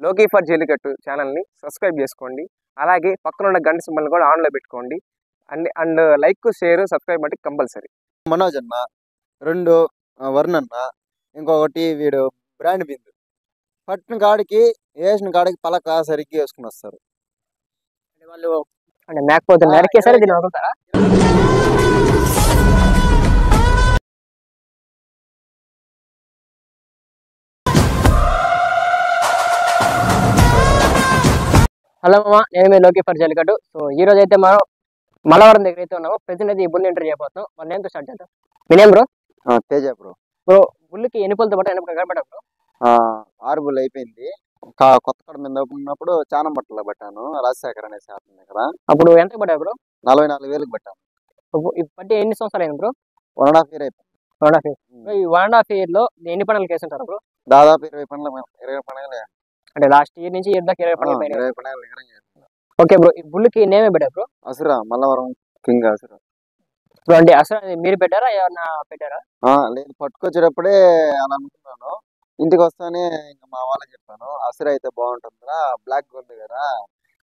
లోకీ for Jallikattu ఛానల్ని subscribe చేసుకోండి. అలాగే పక్కన ఉన్న గంట సింబల్ని కూడా ఆన్లో పెట్టుకోండి. అండ్ లైక్, షేర్, సబ్స్క్రైబ్ అంటే కంపల్సరీ. మనోజ్ అన్న, 2 వరుణ్ అన్న, ఇంకొకటి వీడు బ్రాండ్ బిందు. పట్టిన కాడికి వేసిన కాడికి పలక సరిగ్గా వేసుకుని వస్తారు. వాళ్ళు అంటే మేకపోతే నరికేసరి దీన్ని వదులుతారా? హలో మామ, నేను మీ లోకీ ఫర్ జల్లికట్టు. సో ఈ రోజు అయితే మనం మలవరం దగ్గర అయితే ఉన్నాము. ప్రెజెంట్ అయితే ఈ బుల్ ఎంటర్ చేయబోతున్నాం. మన నేమ్తో స్టార్ట్ చేద్దాం. మీ name bro? Teja bro. Bro బుల్కి ఎన్ని పూలతో పాటు ఎన్ని కనబడ్డా బ్రో? 6 బుల్ అయిపోయింది. కొత్త కడ మీద ఉన్నప్పుడు చాలా బట్టలు పట్టాను, రాజశేఖర్ అనే శాతం దగ్గర. అప్పుడు ఎంత పడ్డా బ్రో? 44,000 పట్టాను. బట్టి ఎన్ని సంవత్సరాలు అయింది బ్రో? 1.5 year అయిపోయింది. 1.5 year. ఈ 1.5 year లో ఎన్ని పనులు వేసుంటారు బ్రో? దాదాపు 20 పనులు, 20 పనులు. అంటే లాస్ట్ ఇయర్ నుంచి ఇయర్ దాకా 20 పనులు పైన. 20 పనులు. ఓకే బ్రో, ఈ బుల్కి నేమే పెట్టా బ్రో? అసురా, Mallavaram king అసురా bro. అంటే అసలు మీరు పెట్టారా, ఏమన్నా పెట్టారా? లేదు, పట్టుకొచ్చేటప్పుడే అలా అనుకున్నాను. ఇంటికి వస్తానే ఇంకా మా వాళ్ళకి చెప్పాను, అసురా అయితే బాగుంటుందిరా, బ్లాక్ గోల్డ్ కదా,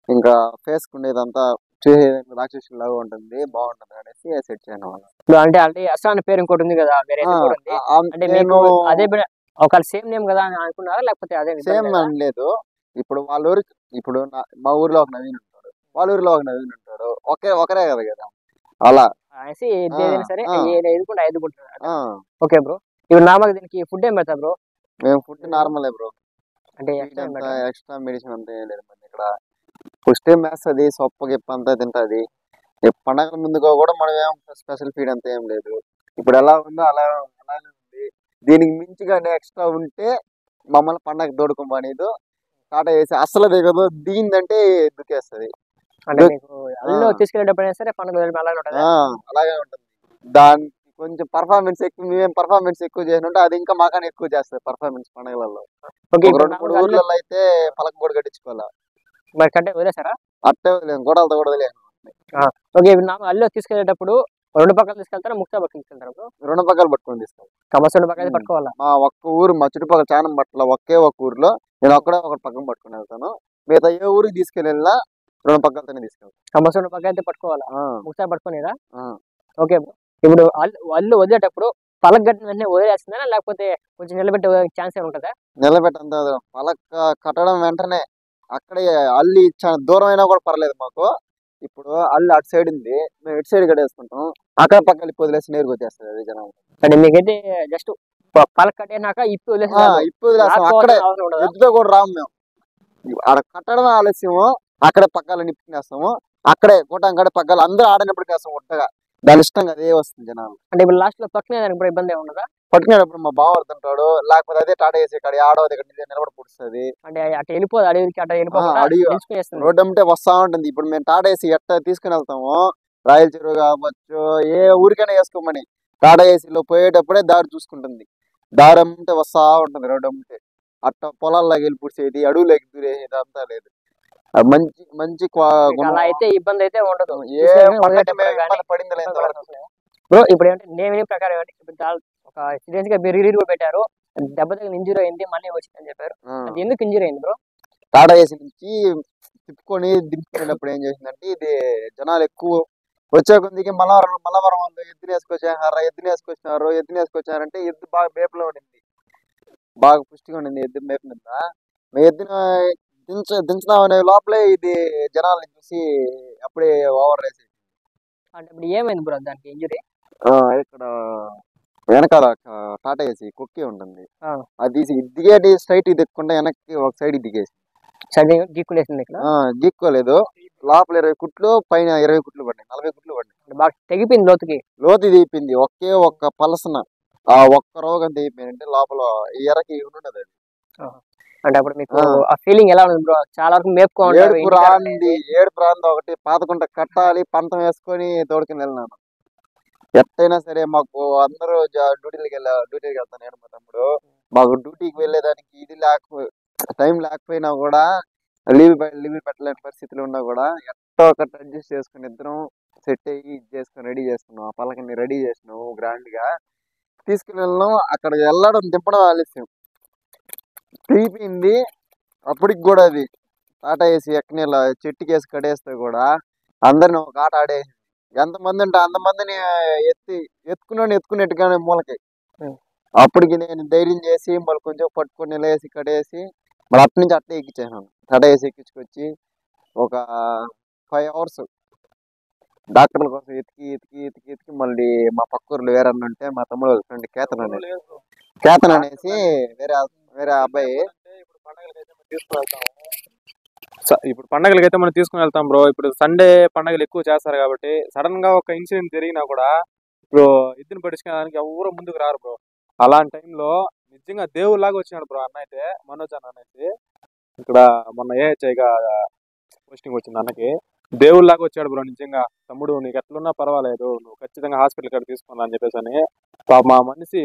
ఇంకా ఫేస్ ఉండేదంతా చూసే రాక్షసు లాగా ఉంటుంది, బాగుంటుంది అనేసి సెట్ చేయను. అంటే అంటే అసలు అనే పేరు ఇంకోటి ఉంది కదా, వేరే కూడా ఉంది. అంటే మీకు అదే ఒక సేమ్ నేమ్ కదా అని అనుకున్నారా, లేకపోతే అదే సేమ్ అని లేదు. ఇప్పుడు వాళ్ళ ఊరికి, ఇప్పుడు మా ఊర్లో ఒక నవీన్ ఉంటాడు, వాళ్ళ ఊర్లో ఒక నవీన్ ఉంటాడు, ఒకరే కదా అలా అనేసి ఏదైనా సరే ఎదుర్కొంటున్నారు. ఓకే బ్రో, ఇప్పుడు నార్మల్గా దీనికి ఫుడ్ ఏం పెడతా బ్రో? మేము ఫుడ్ నార్మలే బ్రో, అంటే ఎక్స్ట్రా మెడిసిన్ అంతా ఏం లేదు. ఇక్కడ ఫస్ట్ ఏం వేస్తుంది, సొప్ప గిప్ప అంతా తింటది. పండగల ముందుగా కూడా మనం ఏం స్పెషల్ ఫీడ్ అంతా ఏం లేదు. ఇప్పుడు ఎలా ఉందో అలానే ఉంది. దీనికి మించిగా ఎక్స్ట్రా ఉంటే మమ్మల్ని పండగ తోడుకోమనేది టాటా వేసి అస్సలు దిగదు, దిగిందంటే దుకేస్తుంది. తీసుకెళ్ళేటప్పుడు సరే పండుగ అలాగే ఉంటుంది. దానికి కొంచెం పర్ఫార్మెన్స్ ఎక్కువ, మేమేం పర్ఫార్మెన్స్ ఎక్కువ చేసినట్టు అది ఇంకా మాకనే ఎక్కువ చేస్తుంది పర్ఫార్మెన్స్ పండుగలలో. 2-3 ఊర్లలో అయితే పలక కూడా కట్టించుకోవాలి. మరి కట్టే వదిలేసారా? అట్టే వదిలేను, గోడలతో కూడా వదిలేను. ఓకే, అల్లు తీసుకెళ్ళేటప్పుడు 2 పక్కలు తీసుకెళ్తారా, ముక్తా పక్కన తీసుకెళ్తారా? 2 పక్కలు పట్టుకొని తీస్తాం. 2 పక్కలు పట్టుకోవాలా? మా ఒక్క ఊరు, మా చుట్టుపక్కల చాలా బట్టలు ఒకే ఒక ఊర్లో నేను ఒక్కడే ఒక పక్కన పట్టుకుని వెళ్తాను. మిగతా ఏ ఊరికి తీసుకెళ్ళినా 2 పక్కలతోనే తీసుకెళ్తాను. 2 పక్కలు అయితే పట్టుకోవాలా, ముక్తా పట్టుకునేదా? ఓకే, ఇప్పుడు అల్లు వదిలేటప్పుడు పలక కట్టిన వెంటనే వదిలేస్తుందా, లేకపోతే కొంచెం నిలబెట్టే ఛాన్స్ ఏమి ఉంటుందా? నిలబెట్టంత పలక కట్టడం వెంటనే అక్కడే అల్లి దూరం అయినా కూడా పర్లేదు మాకు. ఇప్పుడు అల్లు అటు సైడ్ ఉంది, మేము ఇటు సైడ్ కట్టేసుకుంటాం, అక్కడ పక్కన ఇప్పు వదిలేసి నేరుగా వచ్చేస్తుంది అది జనం. అంటే మీకైతే జస్ట్ పలక కట్టేనాక ఇప్పు వదిలేస్తాం, అక్కడే ఎద్దుతో కూడా రాము మేము. ఆడ కట్టడమే ఆలస్యము, అక్కడే పక్కల నిప్పుకునేస్తాము, అక్కడే కూటం కాడే పక్కల అందరూ ఆడనప్పటికీ వేస్తాం కొట్టగా, దాని ఇష్టంగా అదే వస్తుంది జనాలు. అంటే ఇప్పుడు లాస్ట్ లో పక్కనే ఇబ్బంది ఏముండదా? పట్టుకునేటప్పుడు మా బావ తింటాడు, లేకపోతే అదే టాటా వేసి ఇక్కడ ఆడవది ఇక్కడ నిలబడి పుడుస్తుంది. అంటే అటు వెళ్ళిపోదు, అడవికి అటు వెళ్ళిపోతుంది, రోడ్డు అంటే వస్తా ఉంటుంది. ఇప్పుడు మేము టాటా వేసి ఎట్ట తీసుకుని వెళ్తాము, రాయల చెరువు కావచ్చు, ఏ ఊరికైనా వేసుకోమని, టాటా ఏసీలో పోయేటప్పుడే దారి చూసుకుంటుంది. దారి అమ్ముంటే వస్తా ఉంటుంది, రోడ్డు అమ్ముంటే అట్ట పొలాల్లోకి వెళ్ళి పుడిసేది, అడవులోకి దూరేది అంతా లేదు. మంచి మంచి అయితే ఇబ్బంది అయితే ఉండదు. పడింది లేదు బ్రో. ఇప్పుడు ఏంటంటే నేను వినే ప్రకారం ఒక సీరియస్ గా రిలీజ్ కూడా పెట్టారు, దెబ్బ తగిన ఇంజూరీ అయింది, మళ్ళీ వచ్చిందని చెప్పారు. అది ఎందుకు ఇంజూరీ అయింది బ్రో? టాటా ఏసీ నుంచి తిప్పుకొని దింపుకునేటప్పుడు ఏం చేసిందంటే, ఇది జనాలు ఎక్కువ వచ్చే కొద్దికి మలవరం ఎద్దుని వేసుకొచ్చారంటే ఎద్దు బాగా మేపులో ఉండింది, బాగా పుష్టిగా ఉండింది ఎద్దు మేపు మీద. ఎద్దుని దించుదామనే లోపలే ఇది జనాల్ని చూసి అప్పుడే ఓవర్ రేస్. అంటే ఇప్పుడు ఏమైంది బ్రో దానికి ఇంజురీ? ఇక్కడ వెనకాల టాటా ఏసీ కుక్కి ఉంటుంది, అది దిగేటి స్ట్రైట్ దిక్కుండా వెనక్కి ఒక సైడ్ దిగేసి గీక్కులేసింది. గీక్కోలేదు, లోపల 20 కుట్లు, పైన 20 కుట్లు పడ్డాయి, 40 కుట్లు పడ్డాయి. బాగా తెగిపోయింది, లోతు దిగిపోయింది. ఒక్క పలసన ఆ ఒక్క రోగం తెగిపోయింది అంటే లోపల ఎరకి ఉండదు అది. అంటే అప్పుడు మీకు ఆ ఫీలింగ్ ఎలా ఉంది బ్రో? చాలా వరకు ఏడుపు రాంది ఒకటి, పాతకుంట కట్టాలి, పంతం వేసుకొని తోడుకుని వెళ్ళినాను. ఎట్టయినా సరే మాకు అందరూ డ్యూటీకి వెళ్తాను నేను, మా తమ్ముడు. మాకు డ్యూటీకి వెళ్ళేదానికి ఇది టైం లేకపోయినా కూడా, లీవ్ పెట్టలేని పరిస్థితులు ఉన్నా కూడా ఎట్టో ఒకటి అడ్జస్ట్ చేసుకుని ఇద్దరం సెట్ అయ్యి ఇది చేసుకుని రెడీ చేసుకున్నాం. ఆ పలకని రెడీ చేసినాము, గ్రాండ్ గా తీసుకుని వెళ్ళాం. అక్కడికి వెళ్ళడం దింపడం ఆలస్యం, తెగిపోయింది. అప్పటికి కూడా అది టాటా వేసి ఎక్కని ఇలా చెట్టుకేసి కడేస్తే కూడా అందరిని ఒక ఆట ఆడేసి ఎంతమంది ఉంటే అంతమందిని ఎత్తుకునేట్టుగానే మూలకి. అప్పటికి నేను ధైర్యం చేసి మళ్ళీ కొంచెం పట్టుకొని నిలేసి కడేసి మళ్ళీ అటు నుంచి అట్టే ఎక్కించేసాను. టాటా వేసి ఎక్కించుకొచ్చి ఒక 5 hours డాక్టర్ల కోసం ఎతికి ఎతికి ఎతికి ఎతికి మళ్ళీ మా పక్క ఊర్లో వేరే అన్న ఉంటే మా తమ్ముడు వాళ్ళ ఫ్రెండ్ కేతన్ అనేసి వేరే వేరే అబ్బాయి. ఇప్పుడు పండగలకైతే మనం తీసుకుని వెళ్తాం బ్రో. ఇప్పుడు సండే పండగలు ఎక్కువ చేస్తారు కాబట్టి సడన్ గా ఒక ఇన్సిడెంట్ జరిగినా కూడా ఇప్పుడు ఎద్దుని పట్టించుకోవడానికి ఎవరు ముందుకు రారు బ్రో. అలాంటి టైంలో నిజంగా దేవుళ్ళలాగా వచ్చినాడు బ్రో అన్న అయితే, మనోజ్ అన్న అయితే. ఇక్కడ మొన్న ఏహెచ్ఐగా పోస్టింగ్ వచ్చింది అన్నకి. దేవుళ్ళలాగా వచ్చాడు బ్రో నిజంగా. తమ్ముడు నీకు ఎట్లున్నా పర్వాలేదు, నువ్వు ఖచ్చితంగా హాస్పిటల్ కాడ తీసుకున్నా అని చెప్పేసి అని పాప మా మనిషి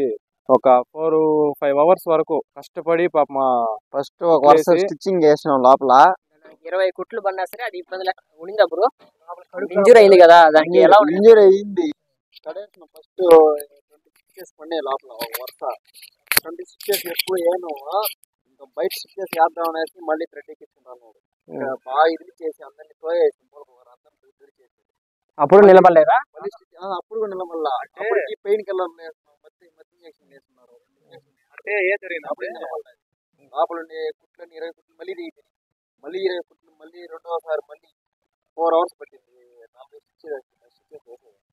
ఒక 4-5 hours వరకు కష్టపడి పాప మా ఫస్ట్ ఒక వరుస స్టిచ్చింగ్ చేసినాం లోపల. 20 కుట్లు పడినా సరే అది ఇబ్బంది ఉండిందా బ్రో? ఇంజూరీ అయింది కదా, దానికి ఎలా ఇంజూరీ అయ్యింది. ఫస్ట్ 20 stitches పడినాయి లోపల ఒక వరుస. 20 stitches ఎక్కువ ఏను ఇంకా బయట స్టిచ్చెస్ వేద్దాం అనేసి మళ్ళీ థ్రెడ్ ఎక్కించుకుంటాను. బాగా ఇది చేసి అందరినీ తోయేసి అప్పుడు నిలబడలేదా? అప్పుడు కూడా నిలబడలా. అప్పటికి పెయిన్ కిల్లర్ మధ్య ఇంజక్షన్ వేస్తున్నారు. అంటే ఏం జరిగింది అప్పుడు నిలబడలేదు. లోపల ఉండే కుట్లని 20 కుట్లు మళ్ళీ దిగిపోయింది. మళ్ళీ 20 కుట్లు మళ్ళీ రెండోసారి మళ్ళీ 4 hours పట్టింది. 40 stitches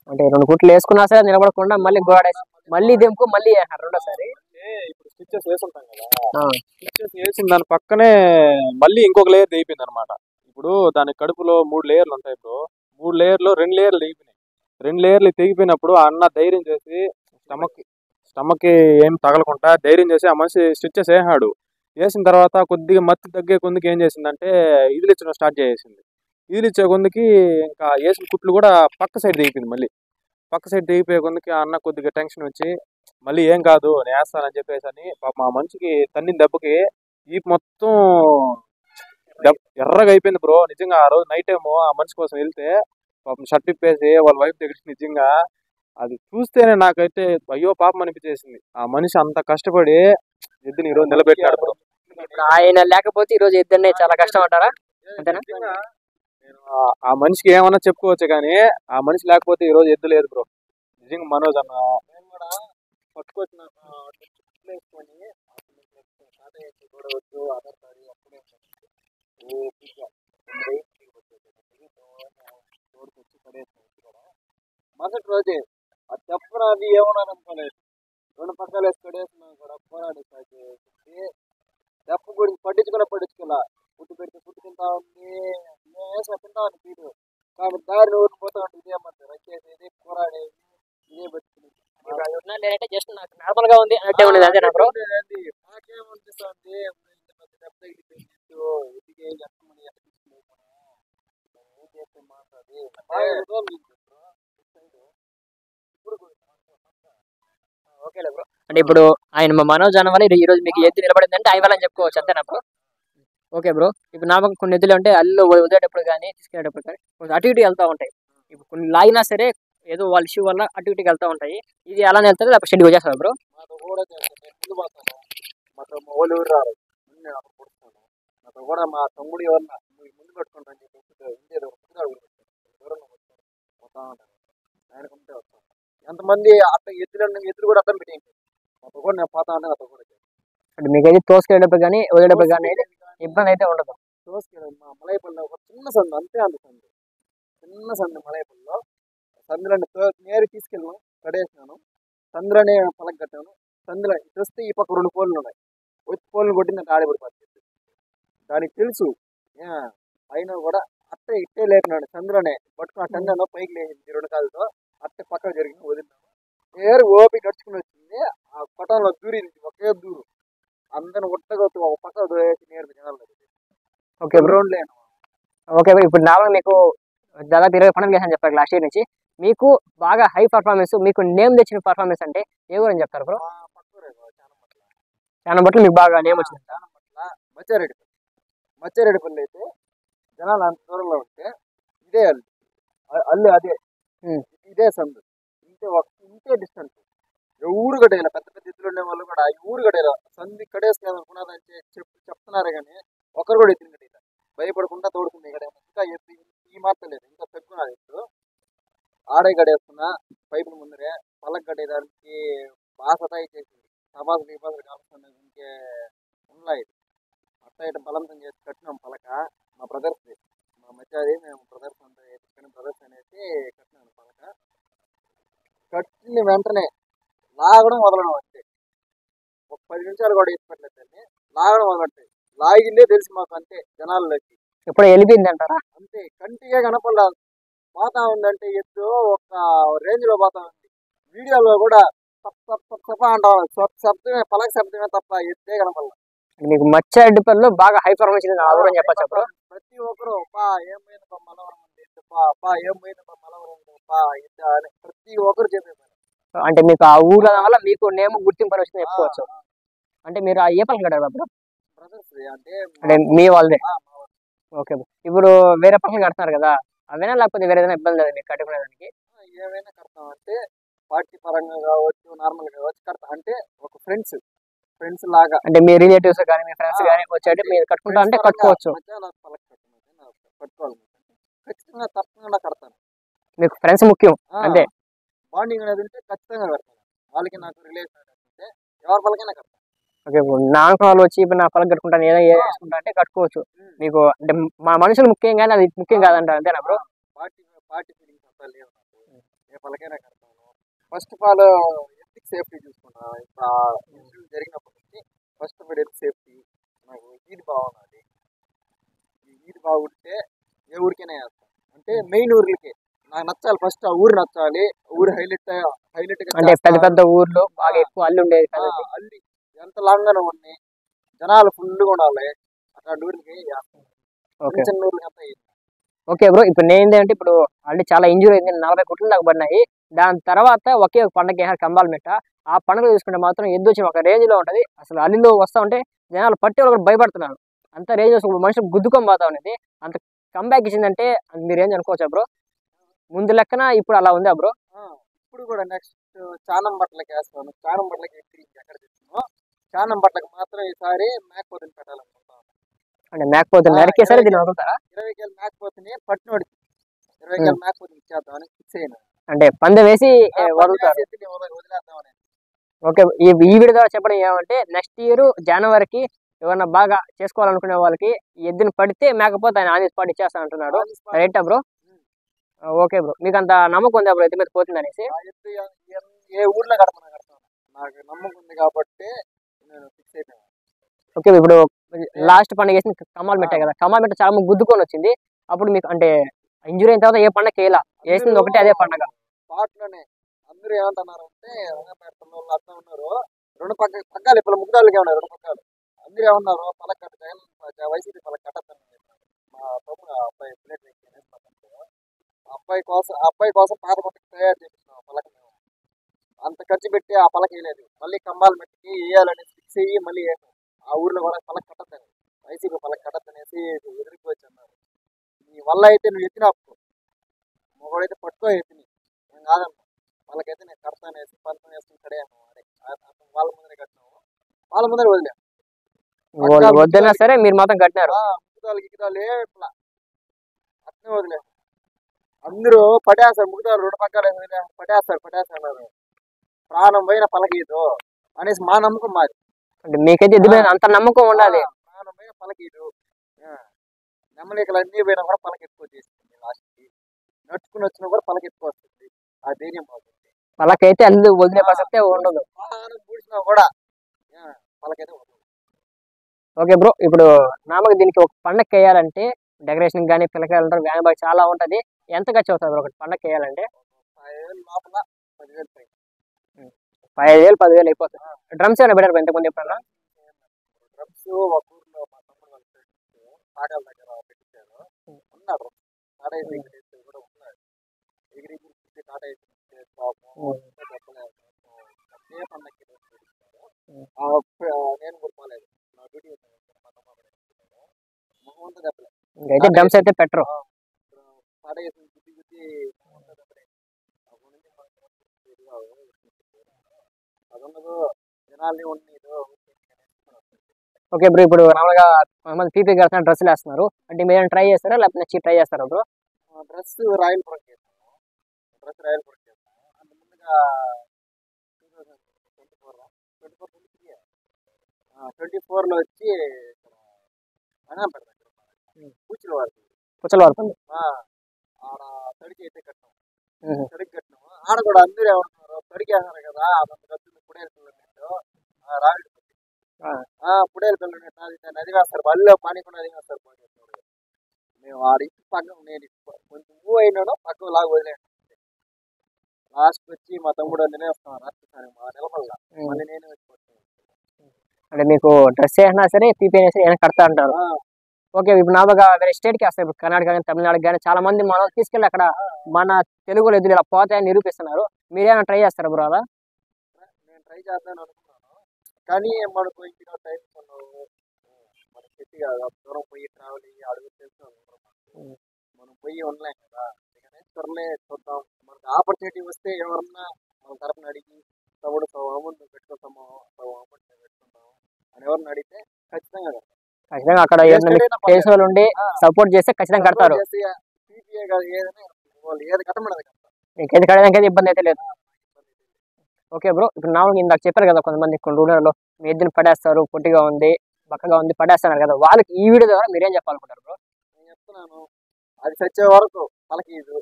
అంటే 2 కుట్లు వేసుకున్నా సరే నిలబడకుండా మళ్ళీ గోడేసి మళ్ళీ దింపు మళ్ళీ రెండోసారి. ఇప్పుడు స్టిచ్చెస్ వేసుంటాం కదా, స్టిచ్చెస్ వేసిన దాని పక్కనే మళ్ళీ ఇంకొక లేయర్ దిగిపోయింది అనమాట. ఇప్పుడు దాని కడుపులో 3 లేయర్లు ఉంటాయి ఇప్పుడు. 3 లేయర్లో 2 లేయర్లు దిగిపోయినాయి. 2 లేయర్లు తెగిపోయినప్పుడు ఆ అన్న ధైర్యం చేసి స్టమక్ ఏం తగలకుండా ధైర్యం చేసి ఆ మనిషి స్టిచ్చెస్ వేసాడు. వేసిన తర్వాత కొద్దిగా మత్తి తగ్గే కొందికి ఏం చేసిందంటే ఇదిలిచ్చడం స్టార్ట్ చేసింది. ఇదిలిచ్చే కొందికి ఇంకా వేసిన కుట్లు కూడా పక్క సైడ్ దిగిపోయింది. మళ్ళీ పక్క సైడ్ దిగిపోయే కొందికి ఆ అన్న కొద్దిగా టెన్షన్ వచ్చి మళ్ళీ ఏం కాదు నేను వేస్తానని చెప్పేసి అని పాప మా మనిషికి తన్నిన దెబ్బకి ఈ మొత్తం ఎర్రగా అయిపోయింది బ్రో. నిజంగా ఆ రోజు నైట్ ఏమో ఆ మనిషి కోసం వెళ్తే పాపం షర్ట్ ఇప్పేసి వాళ్ళ వైఫ్ దగ్గర నిజంగా అది చూస్తేనే నాకైతే అయ్యో పాపం అనిపించేసింది. ఆ మనిషి అంత కష్టపడి ఎద్దుని ఈరోజు నిలబెట్టాడు బ్రో. ఆయన లేకపోతే ఈ రోజు ఎద్దునే చాలా కష్టం అంటారా? అంతేనా? నేను ఆ మనిషికి ఏమన్నా చెప్పుకోవచ్చు కానీ ఆ మనిషి లేకపోతే ఈ రోజు ఎద్దు లేదు బ్రో. నిజంగా మనోజ్ అన్న పట్టుకొచ్చిన వేసుకొని గొడవద్దు ఆధార్ కార్డు అప్పుడే వచ్చి పడేసి కూడా మరుసటి రోజే ఆ చెప్పనది ఏమన్నా అనుకోలేదు. 2 పక్కలు వేసి పడేసినా కూడా పోరాడి చెప్ప గురించి పట్టించుకోలే. పుట్టు పెడితే పుట్టు తింటా ఉంది, తింటా ఉంది పీటు. కానీ దారి ఊరికి పోతా ఉంటే ఇదే మరి రచ్చేసేది పోరాడేది ఇదే బతుకుతుంది. జస్ట్ నాకు నార్మల్ గా ఉంది అంటే ఉండేది అంతేనా బ్రో? నాకేమనిపిస్తుంది దెబ్బ తగిలిపోయింది ఓకేలే బ్రో. అంటే ఇప్పుడు ఆయన మా మనోజ్ అన్న వల్ల ఈ రోజు మీకు ఎద్దు నిలబడింది అంటే ఆయన వల్ల చెప్పుకోవచ్చు అంతేనా బ్రో? Okay bro. ఇప్పుడు నాకు కొన్ని ఎద్దులు అంటే అల్లు వదిలేటప్పుడు కానీ తీసుకెళ్ళేటప్పుడు కానీ కొంచెం అటు ఇటు వెళ్తూ ఉంటాయి. ఇప్పుడు కొన్ని లాగినా సరే ఏదో వాళ్ళ ఇష్యూ వల్ల అటు ఇటుకి వెళ్తూ ఉంటాయి. ఇది అలానే వెళ్తారు లేకపోతే షెడ్ వచ్చేస్తారు బ్రో? మాతో కూడా ముందు పోతాను. మాతో మా వాళ్ళు ఊరు రారు. నేను అక్కడ పుడుతాను. నాతో కూడా మా తమ్ముడు ఎవరన్నా ముందు పెట్టుకుంటా అని చెప్పి పోతా ఉంటాను. ఆయన కంటే వస్తాను. ఎంతమంది అర్థం ఎద్దులు కూడా అర్థం పెట్టేయండి. నాతో కూడా నేను పోతా ఉంటే నాతో కూడా అంటే మీకైతే తోసుకెళ్ళేటప్పుడు కానీ వదిలేటప్పుడు కానీ ఇబ్బంది అయితే ఉండదు. తోసుకెళ్ళి మా మలైపల్లిలో ఒక చిన్న సందు అంతే అంత సందు, చిన్న సందు మలైపల్లిలో సందులని నేరు తీసుకెళ్ళాను, కడేసినాను. సందులోనే పలక కట్టాను. సందులో చూస్తే ఈ పక్క 2 పోల్లు ఉన్నాయి. వచ్చి పోల్ని కొట్టిందంటే ఆడిపడిపోతుంది. దానికి తెలుసు అయినా కూడా అట్టే ఇట్టే లేపినాడు. సందులోనే పట్టుకుని ఆ సందులో పైకి లేచింది 2 కాళ్ళతో. అట్టే పక్కకు జరిగింది వదిలినాను. నేరు ఓపి నడుచుకుని వచ్చింది. ఆ పటంలో దూరింది ఒకే దూరు. అందరిని ఉట్టగొట్టు ఒక పక్క దూరేసి నేరు జనాలు. Okay bro. ఓకే ఇప్పుడు నార్మల్ మీకు దాదాపు 20 పండుగలు చేశాను చెప్పారు లాస్ట్ ఇయర్ నుంచి. మీకు బాగా హై పర్ఫార్మెన్స్, మీకు నేమ్ తెచ్చిన పర్ఫార్మెన్స్ అంటే ఏ ఊరు అని చెప్తారు బ్రో? చాలా బట్లు మీకు బాగా నేమ్ వచ్చింది. మచ్చారెడ్డిపల్లి అయితే జనాలు అంత దూరంలో ఉంటే ఇదే అల్లు అదే ఇదే సందు ఇంతే డిస్టెన్స్. ఊరు గడేలా పెద్ద పెద్ద ఇద్దరు ఉండే వాళ్ళు కూడా ఈ ఊరు గడేలా సంది కడేసుకునేది అనుకున్నదంటే చెప్తున్నారు కానీ ఒకరు కూడా ఎత్తిన గడ్డ భయపడకుండా తోడుకుంది ఇక్కడ ఇంకా ఎత్తు ఈ మాత్రం లేదు ఇంకా తగ్గున్నది ఎత్తు ఆడే గడేస్తున్నా పైపుల ముందరే పలక గడేదానికి బాగా సతాయి చేసింది సబాసులు ఇబ్బందులు కాల్స్తుంది ఇంకే ఉన్నాయి అట్లా ఇట్లా బలవంతం చేసి కట్టినాం పలక మా బ్రదర్స్ మా మధ్యది మేము బ్రదర్స్ అంతా ఎత్తుకుని బ్రదర్స్ అనేసి కట్టినాను పలక కట్టిన వెంటనే లాగడం వదలడం అంతే ఒక 10 నిమిషాలు కూడా ఎత్తుపెట్టలేదు దాన్ని లాగడం వదలట్లేదు లాగిందే తెలుసు మాకు అంతే జనాల్లోకి ఎప్పుడు వెళ్ళిపోయింది అంటారా? అంతే కంటిగా కనపడలా పోతా ఉందంటే ఎత్తు ఒక రేంజ్ లో పోతా ఉంది వీడియోలో కూడా తప్ప అంటాం శబ్దమే పలక శబ్దమే తప్ప ఎత్తే కనపడలా మీకు మచ్చారెడ్డిపల్లిలో బాగా హై పర్ఫార్మెన్స్ ఆదరణ చెప్పచ్చు అప్పుడు. ప్రతి ఒక్కరు ఏమైంది మనవరం ఉంది ఏమైంది మనవరం ఉంది అని ప్రతి ఒక్కరు చెప్పేది. అంటే మీకు ఆ ఊర్ల వల్ల మీకు నేమ్ గుర్తింపు వచ్చింది చెప్పుకోవచ్చు. అంటే మీరు ఏ పలక కట్టారు అప్పుడు? బ్రదర్స్ అంటే మీ వాళ్ళదే. ఓకే, ఇప్పుడు వేరే పలకలు కడుతున్నారు కదా, అవేనా లేకపోతే వేరే ఏదైనా ఇబ్బంది లేదు మీకు కట్టుకునేదానికి? ఏమైనా కడతాం అంటే పార్టీ పరంగా కావచ్చు నార్మల్ కావచ్చు కడతాం అంటే ఒక ఫ్రెండ్స్ లాగా అంటే మీ రిలేటివ్స్ కానీ మీ ఫ్రెండ్స్ కానీ వచ్చేటి మీరు కట్టుకుంటా అంటే కట్టుకోవచ్చు. కట్టుకోవాలి ఖచ్చితంగా తప్పకుండా కడతాను. మీకు ఫ్రెండ్స్ ముఖ్యం అంతే. బాండింగ్ అనేది ఉంటే ఖచ్చితంగా కడతాను. వాళ్ళకి నాకు రిలేషన్ అంటే ఎవరి పలకైనా కడతాను. ఓకే, నాకు వాళ్ళు వచ్చి ఇప్పుడు నా పలక కట్టుకుంటాను ఏదో వేసుకుంటా అంటే కట్టుకోవచ్చు. మీకు అంటే మా మనుషులు ముఖ్యం కానీ అది ముఖ్యం కాదంటారు అంతేనా బ్రో? పార్టీ ఫీలింగ్స్ అంతా లేవు నాకు. ఏ పలకైనా కడతాను. First of all ethic safety చూసుకుంటాను. ఇప్పుడు ఇన్సిడెంట్ జరిగినప్పటి నుంచి first of all ethic safety నాకు ఈది బాగున్నది. ఈది బాగుంటే ఏ ఊరికైనా వేస్తాను. అంటే మెయిన్ ఊర్లకి నాకు నచ్చాలి. ఫస్ట్ ఆ ఊరు నచ్చాలి. ఊరు హైలైట్ అంటే పెద్ద పెద్ద ఊర్లో బాగా ఎక్కువ అల్లు ఉండేది అల్లి ఎంత లాంగ్గానే ఉన్నాయి జనాలు ఫుల్గా ఉండాలి అట్లాంటి ఊరికి చిన్న ఊరికి అంతా. ఓకే బ్రో, ఇప్పుడు నేను అంటే ఇప్పుడు అంటే చాలా ఇంజూరీ అయింది, 40 కోట్లు దాకా పడినాయి. దాని తర్వాత ఒకే ఒక పండగ వేసారు కంబాల మెట్ట. ఆ పండుగ చూసుకుంటే మాత్రం ఎద్దు వచ్చిన ఒక రేంజ్ లో ఉంటది. అసలు అల్లిలో వస్తా ఉంటే జనాలు పట్టి వాళ్ళు కూడా భయపడుతున్నారు. అంత రేంజ్ వస్తుంది, మనుషులు గుద్దుకొని పోతా ఉన్నది. అంత కంబ్యాక్ ఇచ్చిందంటే అది మీ రేంజ్ అనుకోవచ్చా బ్రో? ముందు లెక్కన ఇప్పుడు అలా ఉందా బ్రో? ఇప్పుడు కూడా నెక్స్ట్ చానం బట్టలకి వేస్తాను. చానం బట్టలకి ఎక్కడ తెచ్చాను. చానం బట్టలకు మాత్రం ఈసారి మేకపోతుని పెట్టాలనుకుంటాను. అంటే మేకపోతుని నరికేసరి దీన్ని వదులుతారా? 20 కేలు మేకపోతుని పట్టినోడికి 20 కేలు మేకపోతుని ఇచ్చేద్దామని ఫిక్స్ అయినా. అంటే పందె వేసి వదులుతారు. వదిలేద్దామని. ఓకే, ఈ వీడియో ద్వారా చెప్పడం ఏమంటే నెక్స్ట్ ఇయర్ జనవరికి ఎవరన్నా బాగా చేసుకోవాలనుకునే వాళ్ళకి ఎద్దుని పడితే మేకపోతే ఆయన ఆన్ ది స్పాట్ ఇచ్చేస్తా అంటున్నాడు. రైటా బ్రో? ఓకే బ్రో, మీకు అంత నమ్మకం ఉందా బ్రో ఎద్దు మీద పోతుంది అనేసి? ఏ ఊర్లో కడతాను నాకు నమ్మకం ఉంది కాబట్టి నేను ఫిక్స్ అయిపోయాను. ఓకే, ఇప్పుడు లాస్ట్ పండుగ వేసి కమ్మాలు పెట్టాయి కదా, కమ్మాలు పెట్ట చాలా గుద్దుకొని వచ్చింది. అప్పుడు మీకు అంటే ఇంజురీ అయిన తర్వాత ఏ పండుగ వేయాల, వేసింది ఒకటే అదే పండుగ. స్పాట్లోనే అందరూ ఏమంటున్నారు అంటే రంగపేటలో వాళ్ళు అర్థం ఉన్నారు 2 పగ్గాలు ఇప్పుడు ముగ్గురాళ్ళకే ఉన్నాయి 2 పగ్గాలు. అందరూ ఏమన్నారు పలక కట్ట వైసీపీ పలక కట్టద్దని చెప్పారు. మా తమ్ముడు అబ్బాయి ప్లేట్ అబ్బాయి కోసం పాత పక్కకి తయారు చేపిస్తున్నాం పలక. మేము అంత ఖర్చు పెట్టి ఆ పలక వేయలేదు. మళ్ళీ కంబాల మెట్టికి వేయాలని ఫిక్స్ అయ్యి మళ్ళీ ఆ ఊర్లో కూడా పలక కట్టద్దని వైసీపీ పలక కట్టద్దనేసి ఎదిరిపోవచ్చు అన్నారు. నీ వల్ల అయితే నువ్వు ఎత్తిన మొగడైతే పట్టుకో ఎత్తిని నేను కాదన్నా వాళ్ళకైతే నేను కడతానేసి పంతం వేసుకుని కడేయాను. వాళ్ళ ముందరే కట్టినాము, వాళ్ళ ముందరే వదిలేము. వద్దన్నా సరే మీరు మాత్రం కట్టినారు. ముగ్గుదాలు ఇట్లా అట్నే వదిలేదు. అందరూ పడేస్తారు ముగ్గుదాలు 2 పగ్గాలు పడేస్తారు. ప్రాణం పోయిన పలకీదు అనేసి మా నమ్మకం మాది. అంటే మీకైతే ఎద్దు మీద అంత నమ్మకం ఉండాలి. ప్రాణం పోయిన పలకీదు నెమ్మలికలు అన్నీ పోయినా కూడా పలకెత్తుకొని చేస్తుంది. లాస్ట్కి నడుచుకుని వచ్చినా కూడా పలకెత్తుకు వస్తుంది. ఆ ధైర్యం బాగుంది. పలకైతే అల్లు వదిలే ప్రసక్తే ఉండదు. ప్రాణం పూడ్చినా కూడా పలకైతే వదలదు. ఓకే బ్రో, ఇప్పుడు నామకు దీనికి ఒక పండగ వేయాలంటే డెకరేషన్ కానీ పిల్లకాయలు వ్యాన్ బాయ్ చాలా ఉంటది. ఎంత ఖర్చు అవుతుంది బ్రో ఒకటి పండగ వేయాలంటే? 5,000 లోపల 10,000 పైన. 5,000 10,000 అయిపోతుంది. డ్రమ్స్ ఏమైనా పెట్టారు ఇంతకుముందు ఎప్పుడన్నా? డ్రమ్స్ ఒక ఊర్లో మా తమ్ముడు వాళ్ళ పాటల దగ్గర పెట్టించారు. ఉన్నారు టాటా ఏసీ కూడా ఉన్నారు. ఎగిరి టాటా ఏసీ అదే పండగకి నేను గుర్తులేదు. నా డ్యూటీ మొహం అంతా దెబ్బలే. అయితే డ్రమ్స్ అయితే పెట్టరు. టాటా ఏసీ గుద్ది మొహం అంతా దెబ్బలే. అది ఉన్నదో జనాల్ని ఉన్నదో ఓకే బ్రో, ఇప్పుడు మామూలుగా కొంతమంది పీపీ కడుతున్న డ్రెస్సులు వేస్తున్నారు అంటే మీరు ట్రై చేస్తారా లేకపోతే నచ్చి ట్రై చేస్తారా బ్రో? డ్రెస్ రాయల్ పురం చేస్తాము. డ్రెస్ రాయల్ పురం చేస్తాము. అంత ముందుగా 24 లో వచ్చి అనాపడ దగ్గర పూచిల వారికి పుచ్చల వరకు ఆడ తడికి అయితే కట్టాము. తడికి కట్టినాము. ఆడ కూడా అందరూ ఏమంటున్నారు తడికి వేస్తున్నారు కదా అదంత ఖర్చు పుడేలు పిల్లలు రాయుడు పుడేలు పిల్లలు నది వేస్తారు బల్లో పానీ కూడా నది వేస్తారు. మేము ఆడించి పక్కన నేను కొంచెం మూవ్ అయినాను పక్కన లాగా వదిలేను. లాస్ట్ వచ్చి మా తమ్ముడు అందునే వస్తాను రాష్ట్రానికి మా నిలబడలా మళ్ళీ నేనే వచ్చి అంటే మీకు డ్రెస్ వేసినా సరే పీపీ అయినా సరే ఏమైనా కడతా అంటారు. ఓకే, ఇప్పుడు నాలుగా వేరే స్టేట్కి వస్తాయి, ఇప్పుడు కర్ణాటక కానీ తమిళనాడు కానీ చాలా మంది మనం తీసుకెళ్ళి అక్కడ మన తెలుగులో ఎదురు ఇలా పోతాయని నిరూపిస్తున్నారు. మీరేమైనా ట్రై చేస్తారా బ్రో అలా? నేను ట్రై చేద్దాను అనుకున్నాను కానీ మనకు ఇంటికి టైం ఉన్నావు మనకి చెట్టు కాదు దూరం పోయి ట్రావెల్ అయ్యి అడుగు తెలుసు మనం పోయి ఉండలేం కదా. అందుకనే త్వరలే చూద్దాం మనకు ఆపర్చునిటీ వస్తే ఎవరన్నా మన తరపున అడిగి తమ్ముడు అమౌంట్ పెట్టుకుంటాము అమౌంట్ పెట్టుకుంటాము అని ఎవరిని అడిగితే ఖచ్చితంగా ఖచ్చితంగా అక్కడ తెలిసిన వాళ్ళు ఉండి సపోర్ట్ చేస్తే ఖచ్చితంగా కడతారు. పీపీఏ కాదు ఏదైనా వాళ్ళు ఏది కట్టమన్నది కడతారు. మీకు ఏది కట్టడానికి ఇబ్బంది అయితే లేదు. ఓకే బ్రో, ఇప్పుడు నాకు ఇందాక చెప్పారు కదా కొంతమంది కొన్ని రూరల్లో మీ ఎద్దుని పడేస్తారు, పొట్టిగా ఉంది బక్కగా ఉంది పడేస్తున్నారు కదా, వాళ్ళకి ఈ వీడియో ద్వారా మీరేం చెప్పాలనుకుంటారు బ్రో? నేను చెప్తున్నాను అది చచ్చే వరకు పలకీదు.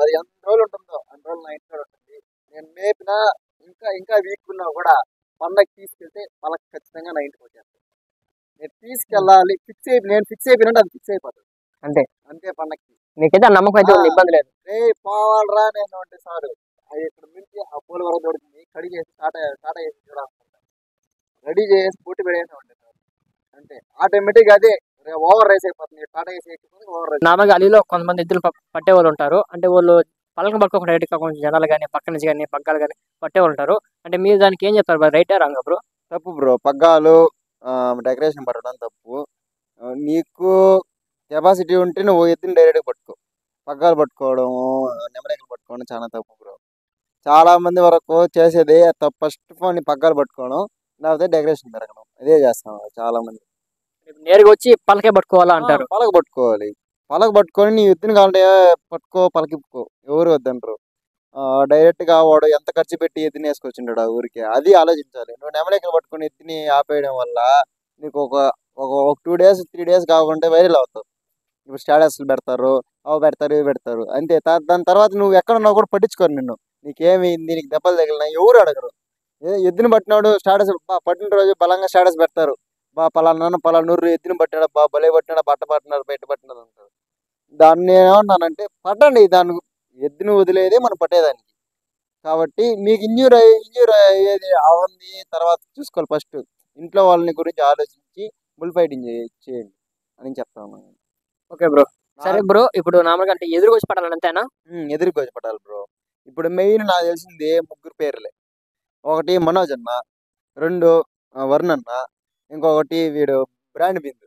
అది ఎంత రోజులు ఉంటుందో అన్ని రోజులు నా ఇంట్లో ఉంటుంది. నేను మేపినా ఇంకా ఇంకా వీక్ ఉన్నా కూడా పండగకి తీసుకెళ్తే పలక ఖచ్చితంగా నా ఇంటికి వచ్చేస్తాను. నేను తీసుకెళ్ళాలి నేను ఫిక్స్ అయిపోయినట్టు అది ఫిక్స్ అయిపోతుంది అంతే అంతే. పండగకి మీకైతే నమ్మకం అయితే ఉంది, ఇబ్బంది లేదు. పోవాలరా నేను అంటే సార్ అది ఇక్కడ నుంచి ఆ పూల వరకు దొరుకుతుంది కడిగేసి టాటా వేసి చూడాలనుకుంటాను రెడీ చేసి పోటీ పెడేసి ఉంటుంది సార్ అంటే ఆటోమేటిక్ అదే ఓవర్ రైస్ అయిపోతుంది. టాటా వేసి ఓవర్ రైస్. నార్మల్గా అలీలో కొంతమంది ఎద్దులు పట్టే వాళ్ళు ఉంటారు, అంటే వాళ్ళు పలకం పట్టుకోకుండా రైట్ కొంచెం జనాలు కానీ పక్క నుంచి కానీ పగ్గాలు కానీ పట్టే వాళ్ళు ఉంటారు. అంటే మీరు దానికి ఏం చెప్తారు రైటా రాంగా బ్రో? తప్పు బ్రో, పగ్గాలు డెకరేషన్ పట్టడం తప్పు. నీకు కెపాసిటీ ఉంటే నువ్వు ఎత్తుని డైరెక్ట్గా పట్టుకో. పగ్గాలు పట్టుకోవడం నెమరేకలు పట్టుకోవడం చాలా తప్పు బ్రో. చాలా మంది వరకు చేసేది తప్పు. ఫస్ట్ ఆఫ్ ఆల్ పగ్గాలు పట్టుకోవడం లేకపోతే డెకరేషన్ పెరగడం ఇదే చేస్తాం చాలా మంది. నేరుగా వచ్చి పలకే పట్టుకోవాలా అంటారు. పలక పట్టుకోవాలి. పలక పట్టుకొని నీ ఎత్తుని కావాలంటే పట్టుకో పలకిప్పుకో ఎవరు వద్దంటారు. డైరెక్ట్ గా వాడు ఎంత ఖర్చు పెట్టి ఎత్తుని వేసుకొచ్చింటాడు ఆ ఊరికి అది ఆలోచించాలి. నువ్వు నెమలికలు పట్టుకొని ఎత్తుని ఆపేయడం వల్ల నీకు ఒక ఒక 2 days 3 days కాకుండా వైరల్ అవుతావు. ఇప్పుడు స్టేటస్లు పెడతారు అవి పెడతారు ఇవి పెడతారు అంతే. దాని తర్వాత నువ్వు ఎక్కడున్నావు కూడా పట్టించుకోరు నిన్ను. నీకేమైంది నీకు దెబ్బలు తగిలినా ఎవరు అడగరు. ఎద్దుని పట్టినాడు స్టేటస్ పట్టిన రోజు బలంగా స్టేటస్ పెడతారు. పలానా పలానూరు ఎత్తుని పట్టినాడు భలే పట్టినాడు బట్ట పట్టినాడు బయట పట్టినాడు అంటారు. దాన్ని ఏమన్నానంటే పట్టండి, దాన్ని ఎద్దుని వదిలేదే మనం పట్టేదానికి. కాబట్టి మీకు ఇంజూర్ అయ్యేది అవంది తర్వాత చూసుకోవాలి. ఫస్ట్ ఇంట్లో వాళ్ళని గురించి ఆలోచించి బుల్ ఫైటింగ్ చేయండి అని చెప్తాను. ఓకే బ్రో, సరే బ్రో. ఇప్పుడు నార్మల్గా అంటే ఎదురుగా వచ్చి పడాలి అంతేనా? ఎదురుగా వచ్చి పట్టాలి బ్రో. ఇప్పుడు మెయిన్ నాకు తెలిసింది 3 పేర్లే. ఒకటి మనోజ్ అన్న, 2 వరుణ్ అన్న, ఇంకొకటి వీడు బ్రాండ్ బిందు.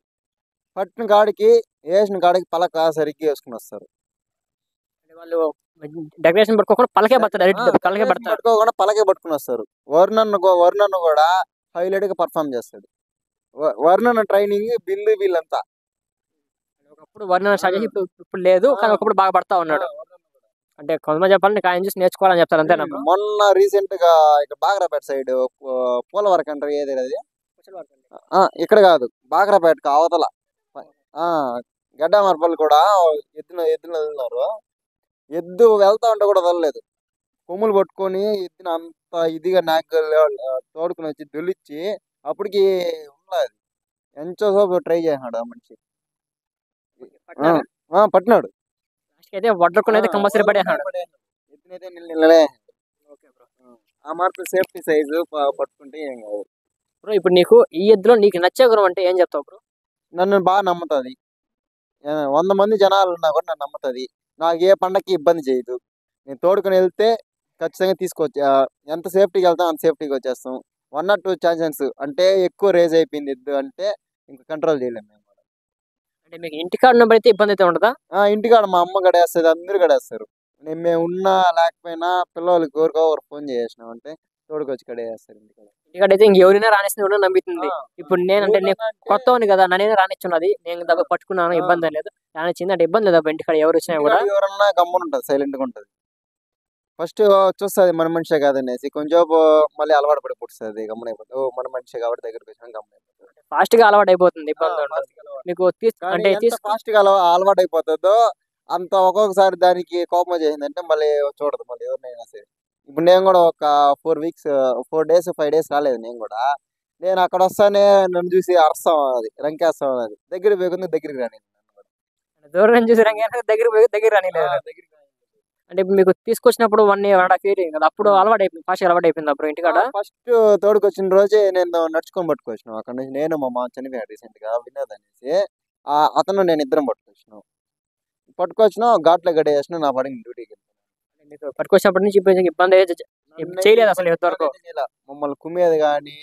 పట్టిన కాడికి వేసిన కాడికి పలక సరిగ్గా వేసుకుని వస్తారు. వాళ్ళు డెకరేషన్ పట్టుకోకుండా పలకే పడతారు, పలకే పడతారు పట్టుకోకుండా పలకే పట్టుకుని వస్తారు. వరుణ్ కూడా హైలైట్ గా పర్ఫామ్ చేస్తాడు. వరుణ్ ట్రైనింగ్ బిందు వీళ్ళంతా ఒకప్పుడు వర్ణన స్టార్ట్ చేసి ఇప్పుడు లేదు, కానీ ఒకప్పుడు బాగా పడతా ఉన్నాడు. అంటే కొంతమంది చెప్పాలంటే ఆయన చూసి నేర్చుకోవాలని చెప్తారు అంతేనా? మొన్న రీసెంట్ గా ఇక్కడ బాగ్రాపేట సైడ్ పోలవరం అంటారు ఏది అది ఇక్కడ కాదు బాగ్రాపేటకు అవతల గడ్డమార్పల్లి కూడా ఎద్దులు వదిలినారు. ఎద్దు వెళ్తా ఉంటే కూడా వదలలేదు. కొమ్ములు పట్టుకొని ఎద్దున అంత ఇదిగా నాక తోడుకుని వచ్చి దొలిచ్చి అప్పటికి ఉన్నది ఎంతోసేపు ట్రై చేసినాడు ఆ మనిషి. పట్టినాడు వడ్లకునైతే కంపల్సరీ పడేసినాడు. ఎద్దునైతే నిల్లలే. ఆ మాత్రం సేఫ్టీ సైజు పట్టుకుంటే ఏం కాదు బ్రో. ఇప్పుడు నీకు ఈ ఎద్దులో నీకు నచ్చే గుణం అంటే ఏం చెప్తావు బ్రో? నన్ను బాగా నమ్ముతుంది. 100 మంది జనాలు ఉన్నా కూడా నన్ను నమ్ముతుంది. నాకు ఏ పండగకి ఇబ్బంది చేయదు. నేను తోడుకొని వెళ్తే ఖచ్చితంగా తీసుకొచ్చి ఎంత సేఫ్టీకి వెళ్తాం అంత సేఫ్టీకి వచ్చేస్తాం. 1 or 2 ఛాన్సెస్ అంటే ఎక్కువ రేజ్ అయిపోయింది ఎద్దు అంటే ఇంకా కంట్రోల్ చేయలేము మేము. అంటే మీకు ఇంటికాడ ఉన్నప్పుడైతే ఇబ్బంది అయితే ఉండదా? ఇంటికాడ మా అమ్మ గడేస్తుంది అందరూ గడేస్తారు. మేము ఉన్నా లేకపోయినా పిల్లలకి ఎవరికో ఫోన్ చేసినాం అంటే తోడుకొచ్చి కడేస్తారు ఇంటికాడ. ఇంటికాడైతే ఇంకెవరైనా రాణిస్తుంది ఎవరైనా నమ్ముతుంది. ఇప్పుడు నేను కొత్తవాడిని కదా, నన్నే రానిచ్చున్నది, నేను దెబ్బ పట్టుకున్నాను, ఇబ్బంది లేదు రానిచ్చింది అంటే ఇబ్బంది లేదు. ఇంటికాడ ఎవరు వచ్చినా కూడా ఎవరన్నా గమ్మున ఉంటుంది, సైలెంట్ గా ఉంటది. ఫస్ట్ చూస్తుంది మన మనిషే కాదనేసి, కొంచెం మళ్ళీ అలవాటు పడి పుడుతుంది, గమ్మునైపోతుంది. ఓ మన మనిషే కాబట్టి దగ్గరికి వచ్చినా గమ్మునైపోతుంది. ఫాస్ట్ గా అలవాటు అయిపోతుంది, ఇబ్బంది ఉండదు. మీకు అంటే ఫాస్ట్ గా అలవాటు అయిపోతుందో అంత ఒక్కొక్కసారి దానికి కోపం చేసిందంటే మళ్ళీ చూడదు మళ్ళీ ఎవరినైనా సరే. ఇప్పుడు నేను కూడా ఒక 4 days 5 days రాలేదు. నేను అక్కడ వస్తానే నన్ను చూసి అరస్తాం, అది రంకేస్తాం, అది దగ్గరికి పోయి దగ్గరికి రాని దూరం నుంచి చూసి దగ్గర రానిలేదు. అంటే ఇప్పుడు మీకు తీసుకొచ్చినప్పుడు 1 year 1.5 year కదా, అప్పుడు అలవాటు అయిపోయింది, ఫాస్ట్ అలవాటు అయిపోయింది అప్పుడు ఇంటికాడ. ఫస్ట్ తోడుకొచ్చిన రోజే నేను నడుచుకొని పట్టుకొచ్చినాం. అక్కడ నుంచి నేను మా మామ చనిపోయాడు రీసెంట్ గా, వినోద్ అనేసి. అతను నేను ఇద్దరం పట్టుకొచ్చినాం ఘాట్లో గడేసిన, నా పడిన డ్యూటీకి. మీకు పట్టుకొచ్చినప్పటి నుంచి ఇబ్బంది చేయలేదు అసలు ఇంతవరకు. మమ్మల్ని కుమ్మేది కానీ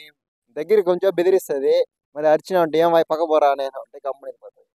దగ్గరికి కొంచెం బెదిరిస్తుంది, మరి అరిచిన అంటే ఏం పక్క పోరా నేను అంటే గమ్మున